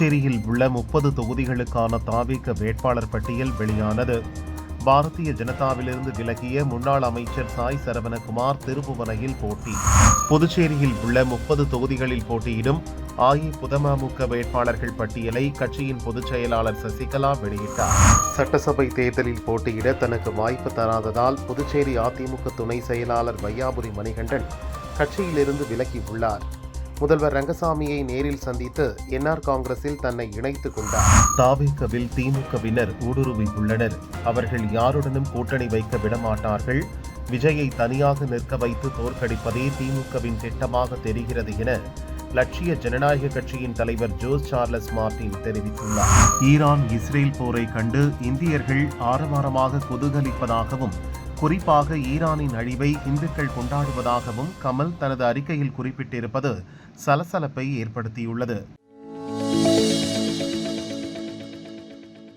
புதுச்சேரியில் உள்ள 30 தொகுதிகளுக்கான தாவேக வேட்பாளர் பட்டியல் வெளியானது. பாரதிய ஜனதாவிலிருந்து விலகிய முன்னாள் அமைச்சர் சாய் சரவணகுமார் திருப்புவனையில் போட்டி. புதுச்சேரியில் உள்ள 30 தொகுதிகளில் போட்டியிடும் அஇஅதிமுக வேட்பாளர்கள் பட்டியலை கட்சியின் பொதுச் செயலாளர் சசிகலா வெளியிட்டார். சட்டசபை தேர்தலில் போட்டியிட தனக்கு வாய்ப்பு தராததால் புதுச்சேரி அதிமுக துணை செயலாளர் வையாபுரி மணிகண்டன் கட்சியிலிருந்து விலகியுள்ளார். முதல்வர் ரங்கசாமியை நேரில் சந்தித்து என்ஆர் காங்கிரஸில் தன்னை இணைத்துக் கொண்டார். தாவேகவில் திமுகவினர் ஊடுருவியுள்ளனர். அவர்கள் யாருடனும் கூட்டணி வைக்க விடமாட்டார்கள். விஜயை தனியாக நிற்க வைத்து தோற்கடிப்பதே திமுகவின் திட்டமாக தெரிகிறது என லட்சிய ஜனநாயக கட்சியின் தலைவர் ஜோஸ் சார்லஸ் மார்டின் தெரிவித்துள்ளார். ஈரான் இஸ்ரேல் போரை கண்டு இந்தியர்கள் ஆரவாரமாக குதூகலிப்பதாகவும் குறிப்பாக ஈரானின் அழிவை இந்துக்கள் கொண்டாடுவதாகவும் கமல் தனது அறிக்கையில் குறிப்பிட்டிருப்பது சலசலப்பை ஏற்படுத்தியுள்ளது.